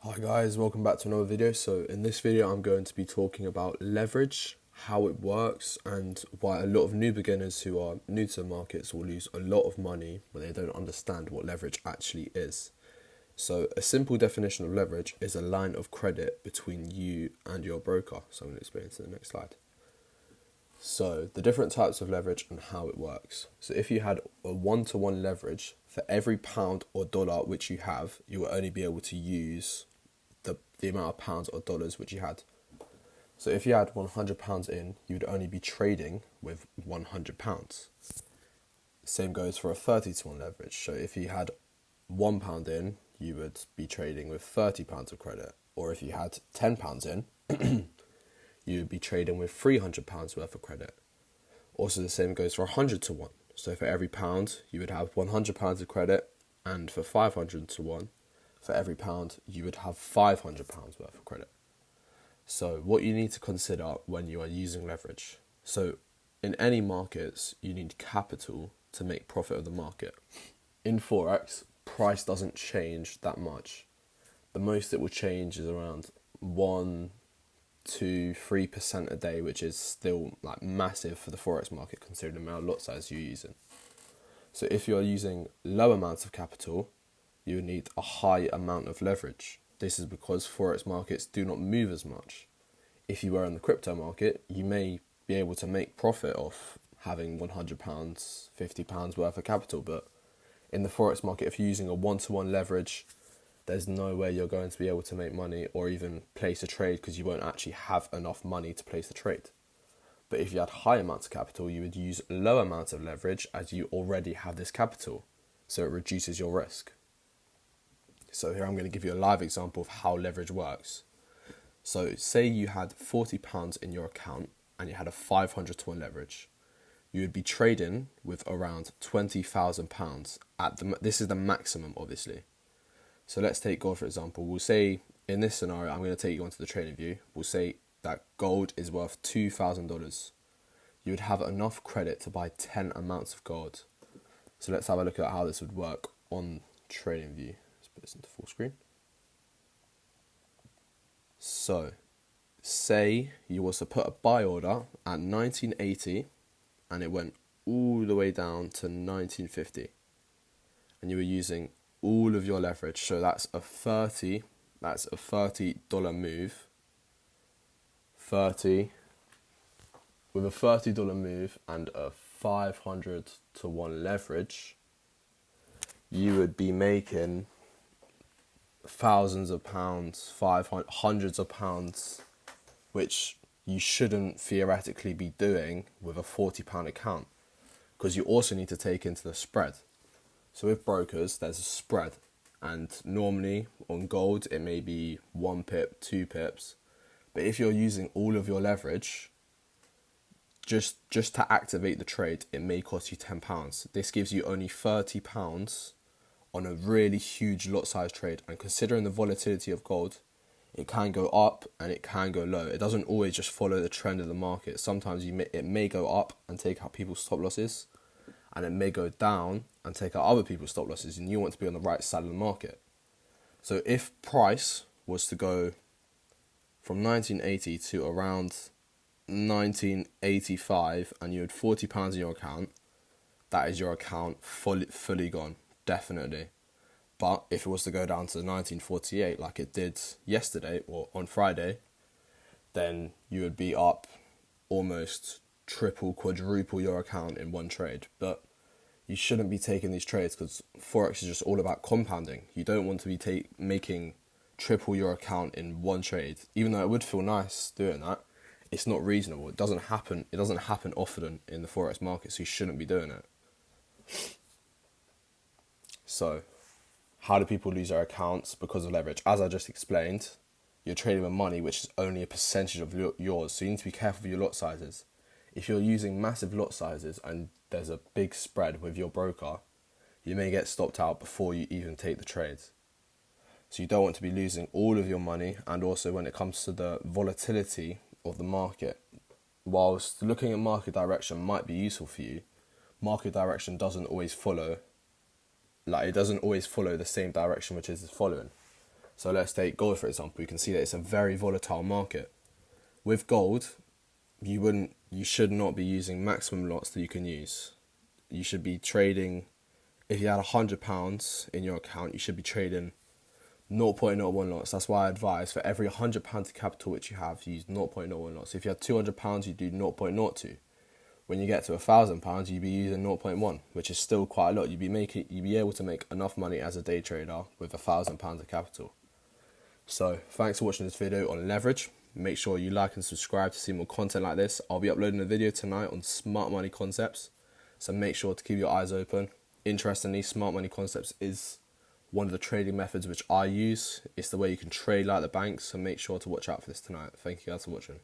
Hi guys, welcome back to another video. So in this video I'm going to be talking about leverage, how it works, and why a lot of new beginners who are new to the markets will lose a lot of money when they don't understand what leverage actually is. So a simple definition of leverage is a line of credit between you and your broker. So I'm going to explain it to the next slide. So the different types of leverage and how it works. So if you had a one-to-one leverage, for every pound or dollar which you have, you will only be able to use the amount of pounds or dollars which you had. So if you had £100 in, you would only be trading with £100. Same goes for a 30 to 1 leverage. So if you had £1 in, you would be trading with £30 of credit. Or if you had £10 in, you would be trading with £300 worth of credit. Also the same goes for 100 to 1. So for every pound, you would have £100 of credit, and for 500 to 1, for every pound, you would have £500 worth of credit. So what you need to consider when you are using leverage. So in any markets, you need capital to make profit of the market. In Forex, price doesn't change that much. The most it will change is around 1 to 3% a day, which is still like massive for the Forex market considering the amount of lot size you're using. So if you're using low amounts of capital, you would need a high amount of leverage. This is because Forex markets do not move as much. If you were in the crypto market, you may be able to make profit off having £100, £50 worth of capital, but in the Forex market, if you're using a one-to-one leverage, there's no way you're going to be able to make money or even place a trade because you won't actually have enough money to place the trade. But if you had high amounts of capital, you would use low amounts of leverage as you already have this capital, so it reduces your risk. So here I'm going to give you a live example of how leverage works. So say you had £40 in your account and you had a 500 to 1 leverage. You would be trading with around £20,000 this is the maximum obviously. So let's take gold for example. We'll say in this scenario, I'm going to take you onto the trading view. We'll say that gold is worth $2,000. You would have enough credit to buy 10 amounts of gold. So let's have a look at how this would work on trading view. Put this into full screen. So, say you was to put a buy order at 1980 and it went all the way down to 1950 and you were using all of your leverage. So that's a $30 move. 30 with a $30 move and a 500 to 1 leverage, you would be making thousands of pounds, hundreds of pounds, which you shouldn't theoretically be doing with a £40 account, because you also need to take into the spread. So with brokers, there's a spread, and normally on gold it may be 1 pip, 2 pips, but if you're using all of your leverage, just to activate the trade, it may cost you £10. This gives you only £30 on a really huge lot size trade, and considering the volatility of gold, it can go up and it can go low. It doesn't always just follow the trend of the market. Sometimes it may go up and take out people's stop losses, and it may go down and take out other people's stop losses, and you want to be on the right side of the market. So if price was to go from 1980 to around 1985 and you had £40 in your account, that is your account fully gone, definitely. But if it was to go down to 1948 like it did yesterday or on Friday, then you would be up almost triple, quadruple your account in one trade. But you shouldn't be taking these trades because Forex is just all about compounding. You don't want to be making triple your account in one trade. Even though it would feel nice doing that, it's not reasonable. It doesn't happen often in the Forex market, so you shouldn't be doing it. So, how do people lose their accounts because of leverage? As I just explained, you're trading with money which is only a percentage of yours, so you need to be careful with your lot sizes. If you're using massive lot sizes and there's a big spread with your broker, you may get stopped out before you even take the trades. So you don't want to be losing all of your money. And also when it comes to the volatility of the market, whilst looking at market direction might be useful for you, market direction doesn't always follow the same direction which is following. So let's take gold for example. You can see that it's a very volatile market. With gold, you should not be using maximum lots that you can use. You should be trading, if you had £100 in your account, you should be trading 0.01 lots. That's why I advise for every £100 of capital which you have, you use 0.01 lots. If you have £200, you do 0.02. When you get to £1,000, you'd be using 0.1, which is still quite a lot. You'd be able to make enough money as a day trader with £1,000 of capital. So thanks for watching this video on leverage. Make sure you like and subscribe to see more content like this. I'll be uploading a video tonight on smart money concepts, so make sure to keep your eyes open. Interestingly, smart money concepts is one of the trading methods which I use. It's the way you can trade like the banks, so make sure to watch out for this tonight. Thank you guys for watching.